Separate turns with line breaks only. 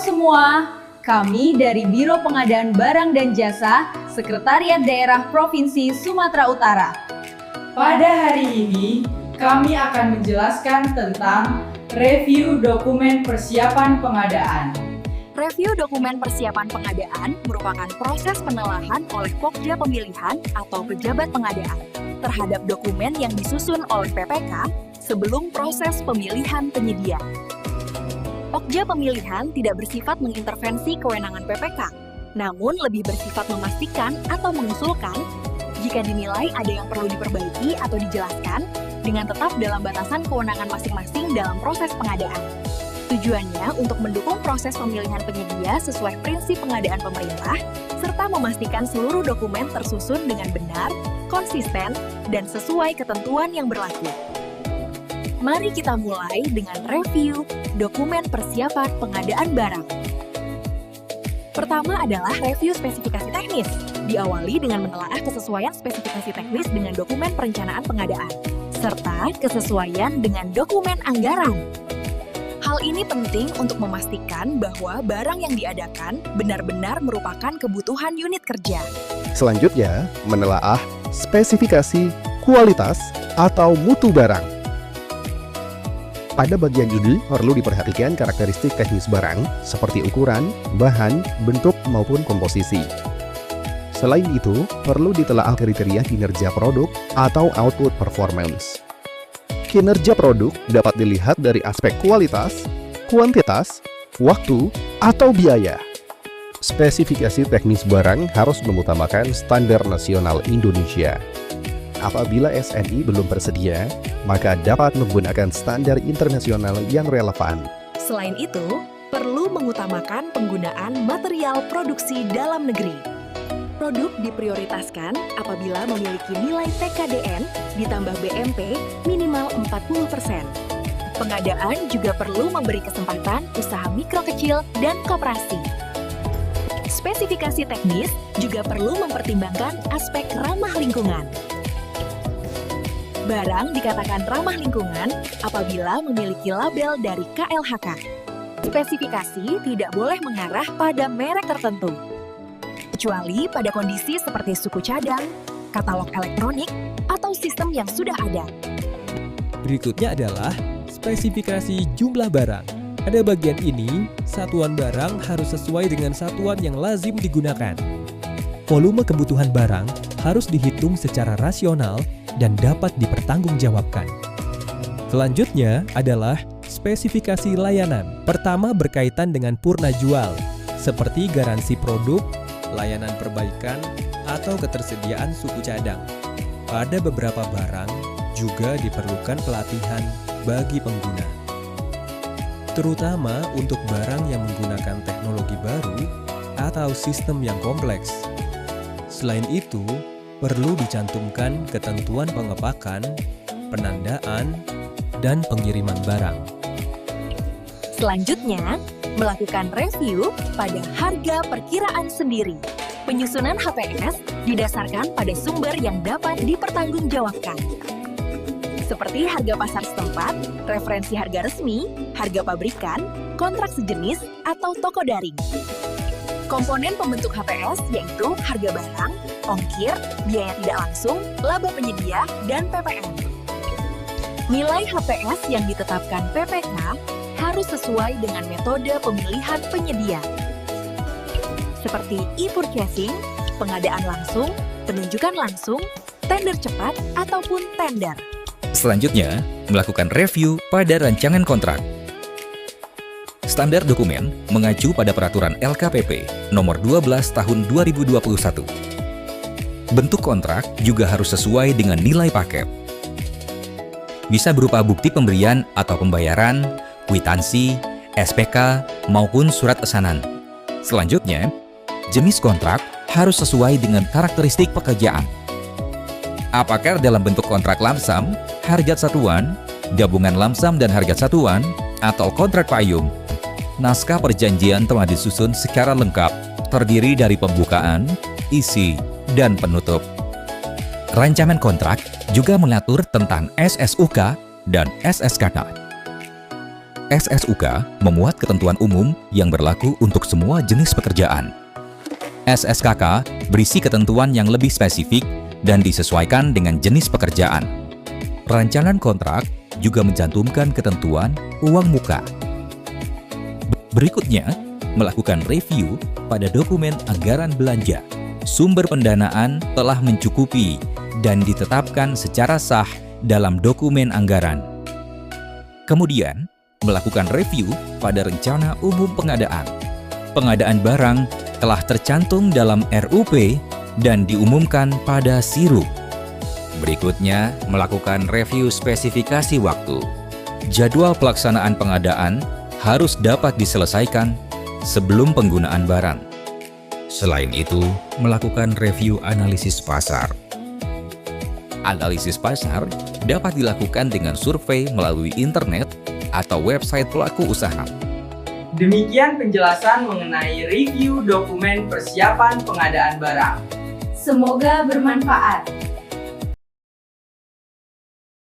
semua, kami dari Biro Pengadaan Barang dan Jasa, Sekretariat Daerah Provinsi Sumatera Utara.
Pada hari ini, kami akan menjelaskan tentang review dokumen persiapan pengadaan.
Review dokumen persiapan pengadaan merupakan proses penelaahan oleh Pokja Pemilihan atau pejabat pengadaan terhadap dokumen yang disusun oleh PPK sebelum proses pemilihan penyedia. Pokja Pemilihan tidak bersifat mengintervensi kewenangan PPK, namun lebih bersifat memastikan atau mengusulkan jika dinilai ada yang perlu diperbaiki atau dijelaskan dengan tetap dalam batasan kewenangan masing-masing dalam proses pengadaan. Tujuannya untuk mendukung proses pemilihan penyedia sesuai prinsip pengadaan pemerintah, serta memastikan seluruh dokumen tersusun dengan benar, konsisten, dan sesuai ketentuan yang berlaku. Mari kita mulai dengan review dokumen persiapan pengadaan barang. Pertama adalah review spesifikasi teknis, diawali dengan menelaah kesesuaian spesifikasi teknis dengan dokumen perencanaan pengadaan, serta kesesuaian dengan dokumen anggaran. Hal ini penting untuk memastikan bahwa barang yang diadakan benar-benar merupakan kebutuhan unit kerja.
Selanjutnya, menelaah spesifikasi, kualitas, atau mutu barang. Pada bagian ini perlu diperhatikan karakteristik teknis barang seperti ukuran, bahan, bentuk, maupun komposisi. Selain itu, perlu ditelaah kriteria kinerja produk atau output performance. Kinerja produk dapat dilihat dari aspek kualitas, kuantitas, waktu, atau biaya. Spesifikasi teknis barang harus mengutamakan standar nasional Indonesia. Apabila SNI belum bersedia, maka dapat menggunakan standar internasional yang relevan.
Selain itu, perlu mengutamakan penggunaan material produksi dalam negeri. Produk diprioritaskan apabila memiliki nilai TKDN ditambah BMP minimal 40%. Pengadaan juga perlu memberi kesempatan usaha mikro kecil dan koperasi. Spesifikasi teknis juga perlu mempertimbangkan aspek ramah lingkungan. Barang dikatakan ramah lingkungan apabila memiliki label dari KLHK. Spesifikasi tidak boleh mengarah pada merek tertentu, kecuali pada kondisi seperti suku cadang, katalog elektronik, atau sistem yang sudah ada.
Berikutnya adalah spesifikasi jumlah barang. Pada bagian ini, satuan barang harus sesuai dengan satuan yang lazim digunakan. Volume kebutuhan barang harus dihitung secara rasional dan dapat dipertanggungjawabkan. Selanjutnya adalah spesifikasi layanan. Pertama berkaitan dengan purna jual, seperti garansi produk, layanan perbaikan, atau ketersediaan suku cadang. Pada beberapa barang juga diperlukan pelatihan bagi pengguna, terutama untuk barang yang menggunakan teknologi baru atau sistem yang kompleks. Selain itu, perlu dicantumkan ketentuan pengepakan, penandaan, dan pengiriman barang.
Selanjutnya, melakukan review pada harga perkiraan sendiri. Penyusunan HPS didasarkan pada sumber yang dapat dipertanggungjawabkan, seperti harga pasar setempat, referensi harga resmi, harga pabrikan, kontrak sejenis, atau toko daring. Komponen pembentuk HPS yaitu harga barang, ongkir, biaya tidak langsung, laba penyedia, dan PPN. Nilai HPS yang ditetapkan PPK harus sesuai dengan metode pemilihan penyedia, seperti e-purchasing, pengadaan langsung, penunjukan langsung, tender cepat, ataupun tender.
Selanjutnya, melakukan review pada rancangan kontrak. Standar dokumen mengacu pada Peraturan LKPP Nomor 12 Tahun 2021. Bentuk kontrak juga harus sesuai dengan nilai paket. Bisa berupa bukti pemberian atau pembayaran, kwitansi, SPK, maupun surat pesanan. Selanjutnya, jenis kontrak harus sesuai dengan karakteristik pekerjaan. Apakah dalam bentuk kontrak lamsam, harga satuan, gabungan lamsam dan harga satuan, atau kontrak payung. Naskah perjanjian telah disusun secara lengkap, terdiri dari pembukaan, isi, dan penutup. Rancangan kontrak juga mengatur tentang SSUK dan SSKK. SSUK memuat ketentuan umum yang berlaku untuk semua jenis pekerjaan. SSKK berisi ketentuan yang lebih spesifik dan disesuaikan dengan jenis pekerjaan. Rancangan kontrak juga mencantumkan ketentuan uang muka. Berikutnya, melakukan review pada dokumen anggaran belanja. Sumber pendanaan telah mencukupi dan ditetapkan secara sah dalam dokumen anggaran. Kemudian, melakukan review pada rencana umum pengadaan. Pengadaan barang telah tercantum dalam RUP dan diumumkan pada SIRU. Berikutnya, melakukan review spesifikasi waktu. Jadwal pelaksanaan pengadaan harus dapat diselesaikan sebelum penggunaan barang. Selain itu, melakukan review analisis pasar. Analisis pasar dapat dilakukan dengan survei melalui internet atau website pelaku usaha.
Demikian penjelasan mengenai review dokumen persiapan pengadaan barang.
Semoga bermanfaat.